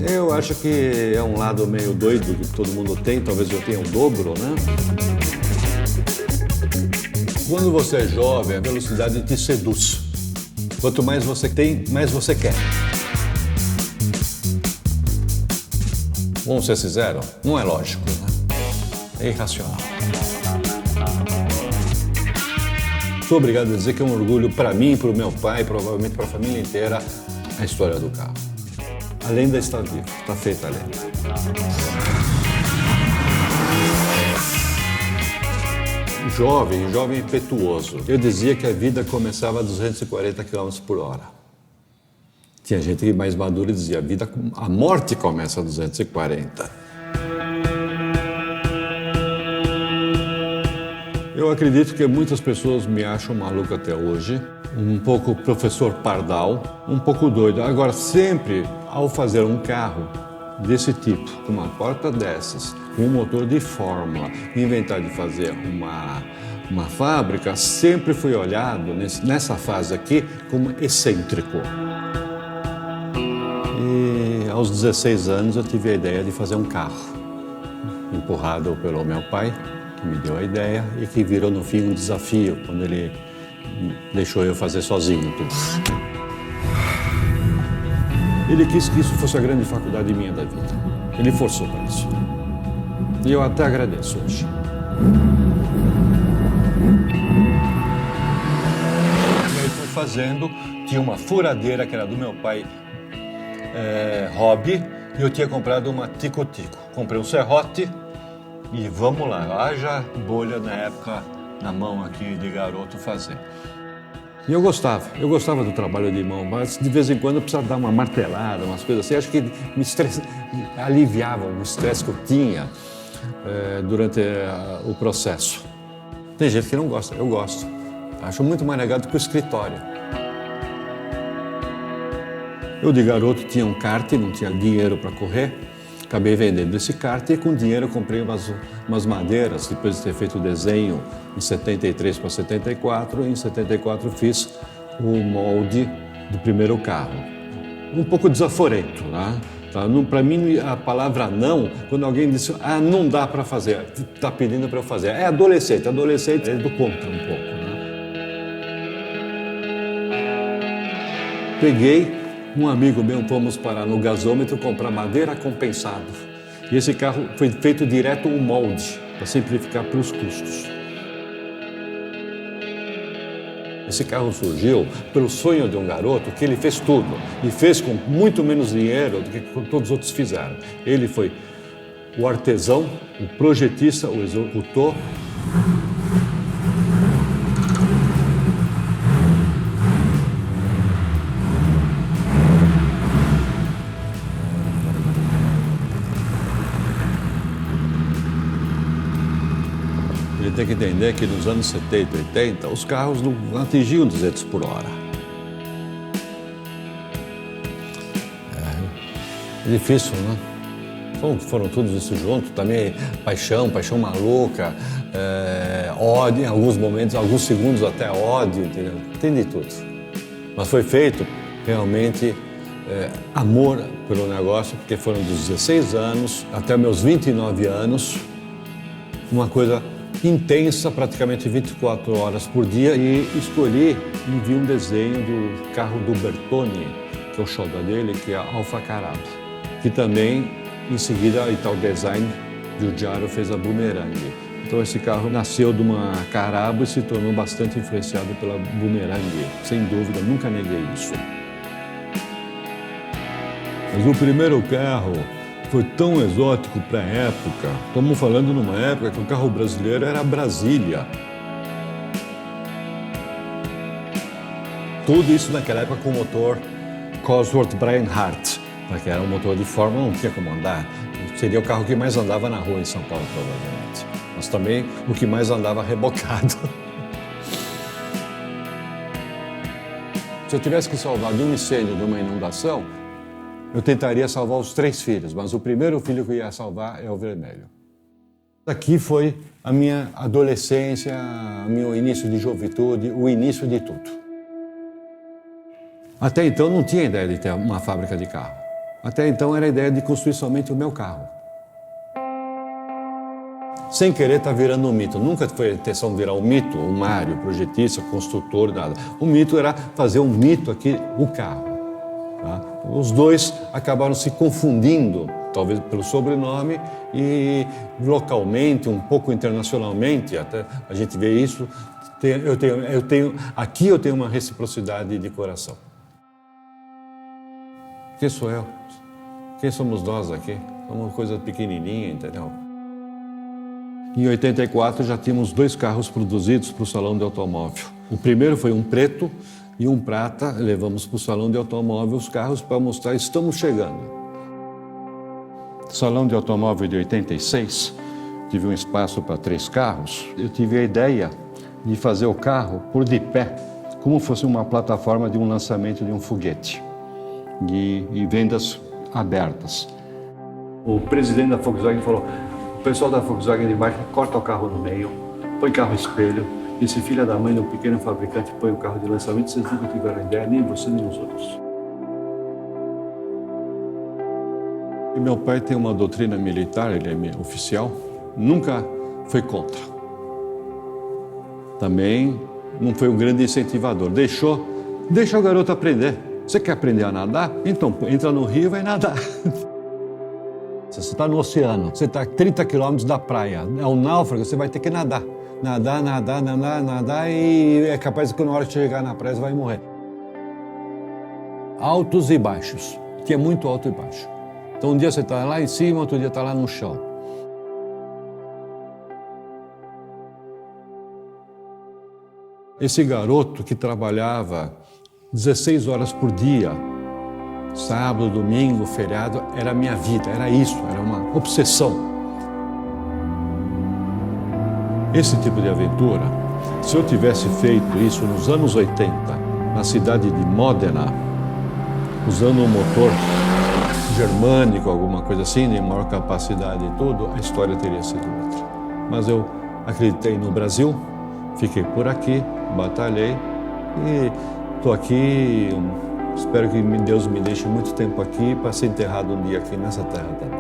Eu acho que é um lado meio doido que todo mundo tem, talvez eu tenha o dobro, né? Quando você é jovem, a velocidade te seduz. Quanto mais você tem, mais você quer. Vamos ser sinceros, não é lógico, né? É irracional. Sou obrigado a dizer que é um orgulho para mim, para o meu pai, provavelmente para a família inteira, a história do carro. A lenda está viva, está feita a lenda. Jovem impetuoso. Eu dizia que a vida começava a 240 km por hora. Tinha gente que mais madura dizia a morte começa a 240. Eu acredito que muitas pessoas me acham maluco até hoje, um pouco professor pardal, um pouco doido. Agora, sempre ao fazer um carro desse tipo, com uma porta dessas, com um motor de fórmula, inventar de fazer uma fábrica, sempre fui olhado nessa fase aqui como excêntrico. E aos 16 anos eu tive a ideia de fazer um carro, empurrado pelo meu pai, que me deu a ideia e que virou no fim um desafio, quando ele deixou eu fazer sozinho tudo. Ele quis que isso fosse a grande faculdade minha da vida. Ele forçou para isso. E eu até agradeço hoje. E aí fui fazendo, tinha uma furadeira que era do meu pai, hobby, e eu tinha comprado uma tico-tico. Comprei um serrote e vamos lá, haja bolha na época na mão aqui de garoto fazer. E eu gostava do trabalho de mão, mas de vez em quando eu precisava dar uma martelada, umas coisas assim. Acho que aliviava o estresse que eu tinha durante o processo. Tem gente que não gosta, eu gosto. Acho muito mais legal do que o escritório. Eu de garoto tinha um kart, não tinha dinheiro para correr. Acabei vendendo esse kart e com dinheiro eu comprei umas madeiras, depois de ter feito o desenho em 73 para 74, e em 74 fiz o molde do primeiro carro. Um pouco desaforento, né? Para mim, a palavra não, quando alguém diz, não dá para fazer, está pedindo para eu fazer. É adolescente é do contra um pouco, né? Peguei um amigo meu, fomos no gasômetro comprar madeira compensada. E esse carro foi feito direto um molde, para simplificar para os custos. Esse carro surgiu pelo sonho de um garoto que ele fez tudo. E fez com muito menos dinheiro do que todos os outros fizeram. Ele foi o artesão, o projetista, o executor. Ele tem que entender que nos anos 70 e 80, os carros não atingiam 200 por hora. É difícil, né? Foram todos isso juntos, também paixão maluca, ódio, em alguns momentos, alguns segundos até ódio, entendeu? Tem de tudo. Mas foi feito realmente amor pelo negócio, porque foram dos 16 anos até meus 29 anos, uma coisa intensa, praticamente 24 horas por dia, e escolhi e vi um desenho do carro do Bertone, que é o xodó dele, que é a Alfa Carabo, que também, em seguida, a Ital Design Giugiaro fez a Boomerang. Então esse carro nasceu de uma Carabo e se tornou bastante influenciado pela Boomerang, sem dúvida, nunca neguei isso. Mas o primeiro carro foi tão exótico para a época. Estamos falando numa época que o carro brasileiro era Brasília. Tudo isso naquela época com o motor Cosworth Bryan-Hart, porque era um motor de fórmula, não tinha como andar. Seria o carro que mais andava na rua em São Paulo, provavelmente. Mas também o que mais andava rebocado. Se eu tivesse que salvar de um incêndio, de uma inundação, eu tentaria salvar os 3 filhos, mas o primeiro filho que eu ia salvar é o vermelho. Aqui foi a minha adolescência, o meu início de juventude, o início de tudo. Até então não tinha ideia de ter uma fábrica de carro. Até então era a ideia de construir somente o meu carro. Sem querer está virando um mito. Nunca foi a intenção de virar um mito, um Mário, projetista, construtor, nada. O mito era fazer um mito aqui, o carro. Tá? Os dois acabaram se confundindo, talvez pelo sobrenome, e localmente, um pouco internacionalmente, até a gente vê isso. Aqui eu tenho uma reciprocidade de coração. Quem sou eu? Quem somos nós aqui? É uma coisa pequenininha, entendeu? Em 84 já tínhamos 2 carros produzidos para o Salão de Automóvel. O primeiro foi um preto e um prata. Levamos para o Salão de Automóvel os carros para mostrar, estamos chegando. Salão de Automóvel de 86, tive um espaço para 3 carros. Eu tive a ideia de fazer o carro por de pé, como fosse uma plataforma de um lançamento de um foguete, e vendas abertas. O presidente da Volkswagen falou: o pessoal da Volkswagen de baixo corta o carro no meio, põe carro espelho, e esse filho da mãe do pequeno fabricante põe o carro de lançamento, vocês nunca tiveram ideia, nem você nem os outros. E meu pai tem uma doutrina militar, ele é oficial, nunca foi contra. Também não foi um grande incentivador, deixa o garoto aprender. Você quer aprender a nadar? Então entra no rio e vai nadar. Você está no oceano, você está a 30 quilômetros da praia, é um náufrago, você vai ter que nadar. Nadar e é capaz que na hora de chegar na praia você vai morrer. Altos e baixos, que é muito alto e baixo. Então um dia você está lá em cima, outro dia está lá no chão. Esse garoto que trabalhava 16 horas por dia, sábado, domingo, feriado, era a minha vida, era isso, era uma obsessão. Esse tipo de aventura, se eu tivesse feito isso nos anos 80, na cidade de Modena, usando um motor germânico, alguma coisa assim, de maior capacidade e tudo, a história teria sido outra. Mas eu acreditei no Brasil, fiquei por aqui, batalhei e estou aqui. Espero que Deus me deixe muito tempo aqui para ser enterrado um dia aqui nessa terra também.